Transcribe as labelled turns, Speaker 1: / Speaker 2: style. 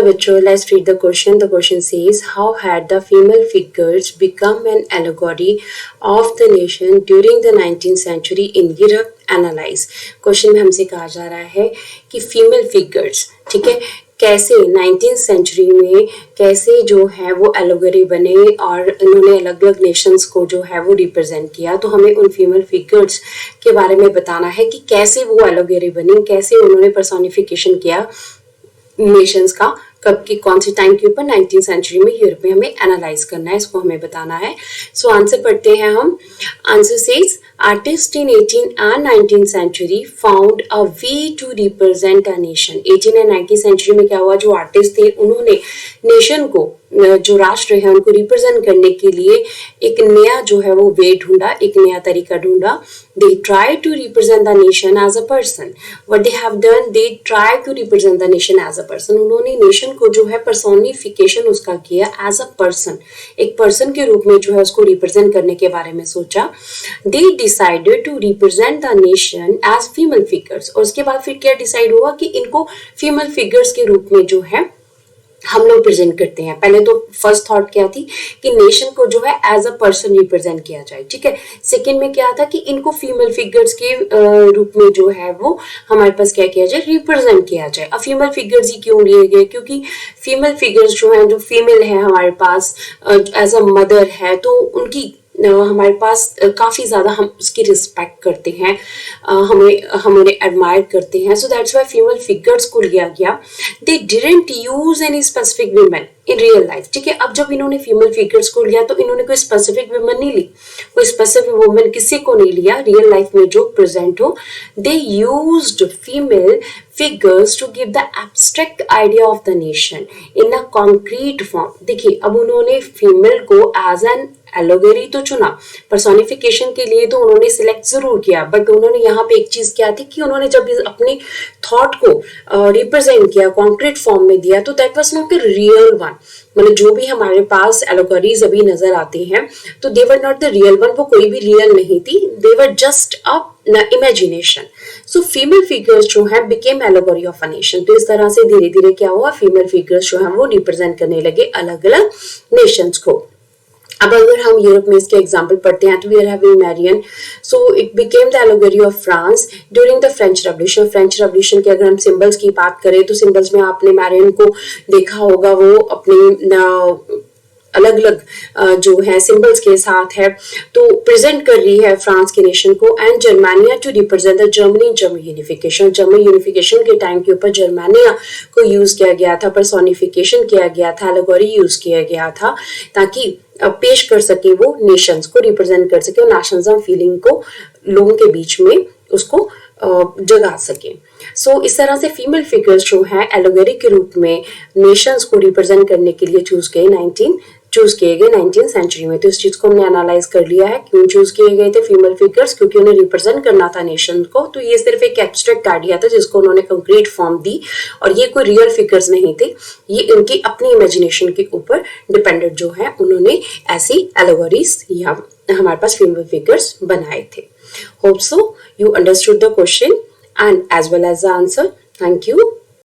Speaker 1: बच्चों, let's read the question. The question says, how had the female figures become an allegory of the nation during the 19th century in Europe? Analyze. Question में हमसे कहा जा रहा है कि female figures, ठीक है, कैसे 19th सेंचुरी में कैसे जो है वो एलोगरी बने और इन्होंने अलग अलग नेशंस को जो है वो रिप्रेजेंट किया। तो हमें उन फीमेल फिगर्स के बारे में बताना है कि कैसे वो एलोगरी बनी, कैसे उन्होंने पर्सोनिफिकेशन किया नेशंस का, कब की कौन सी टाइम के ऊपर 19th सेंचुरी में यूरोप में हमें एनालाइज करना है, इसको हमें बताना है। सो आंसर पढ़ते हैं हम। Answer says artist in 18th and 19th century found a way to represent a nation। 18 and 19th century में क्या हुआ, जो आर्टिस्ट थे उन्होंने नेशन को, जो राष्ट्र है उनको रिप्रेजेंट करने के लिए एक नया जो है वो वे ढूंढा, एक नया तरीका ढूंढा। They try to represent the nation as a person. What they have done, they try to represent the nation as a person। उन्होंने नेशन को जो है पर्सोनिफिकेशन उसका किया एज अ पर्सन, एक पर्सन के रूप में जो है उसको रिप्रेजेंट करने के बारे में सोचा। They decided to represent the nation as female figures। और उसके बाद फिर क्या डिसाइड हुआ कि इनको फीमेल फिगर्स के रूप में जो है हम लोग प्रेजेंट करते हैं। पहले तो फर्स्ट थॉट क्या थी कि नेशन को जो है एज अ पर्सन रिप्रेजेंट किया जाए, ठीक है। सेकंड में क्या था कि इनको फीमेल फिगर्स के रूप में जो है वो हमारे पास क्या किया जाए, रिप्रेजेंट किया जाए। अब फीमेल फिगर्स ही क्यों लिए गए, क्योंकि फीमेल फिगर्स जो है, जो फीमेल है हमारे पास एज अ मदर है, तो उनकी हमारे पास काफ़ी ज़्यादा हम उसकी रिस्पेक्ट करते हैं, हम उन्हें एडमायर करते हैं। So that's why female figures को लिया गया। They didn't use any specific women in real life, ठीक है। अब जब इन्होंने फीमेल फिगर्स को लिया तो इन्होंने कोई स्पेसिफिक वुमेन नहीं ली, कोई स्पेसिफिक वुमेन किसी को नहीं लिया रियल लाइफ में जो प्रेजेंट हो। They used female figures to give the abstract idea of the nation in a concrete form। देखिए, अब उन्होंने फीमेल को एज एन एलोगरी तो चुना, पर्सोनिफिकेशन के लिए तो उन्होंने सिलेक्ट जरूर किया, बट उन्होंने यहाँ पे एक चीज क्या थी कि उन्होंने जब अपने थॉट को रिप्रेजेंट किया, कॉन्क्रीट फॉर्म में दिया, तो that was not the real one. मतलब जो भी हमारे पास एलोगरीज अभी नजर आती हैं, तो they were not the real one, वो कोई भी रियल नहीं थी, they were just a imagination. So female figures जो है became allegory of a nation. तो इस तरह से धीरे धीरे क्या हुआ, फीमेल फिगर्स जो है वो रिप्रेजेंट करने लगे अलग अलग नेशंस को। अब अगर हम यूरोप में इसके एग्जाम्पल पढ़ते हैं तो we are having Marianne. So it became the allegory of France during the French revolution. French revolution के अगर हम सिंबल्स की बात करें तो सिंबल्स में आपने मैरियन को देखा होगा, वो अपने अलग अलग जो है सिंबल्स के साथ है, तो प्रेजेंट कर रही है फ्रांस के नेशन को। And Germania to represent the Germany German unification. German unification के टाइम के ऊपर जर्मानिया को यूज किया गया था, पर्सोनिफिकेशन किया गया था, एलोगरी यूज किया गया था, ताकि पेश कर सके वो नेशंस को, रिप्रेजेंट कर सके, नेशनलिज्म फीलिंग को लोगों के बीच में उसको जगा सके। सो इस तरह से फीमेल फिगर्स जो है एलोगरी के रूप में नेशंस को रिप्रेजेंट करने के लिए चूज किए गए 19th सेंचुरी में। तो इस चीज को हमने एनालाइज कर लिया है, क्यों चूज किए गए थे फीमेल फिगर्स, क्योंकि उन्हें रिप्रेजेंट करना था नेशन को। तो ये सिर्फ एक एब्स्ट्रैक्ट आइडिया था जिसको उन्होंने कंक्रीट फॉर्म दी, और ये कोई रियल फिगर्स नहीं थे, ये उनकी अपनी इमेजिनेशन के ऊपर डिपेंडेंट जो है उन्होंने ऐसी एलोगरीज या हमारे पास फीमेल फिगर्स बनाए थे। Hope so you understood the question and as well as the answer. Thank you.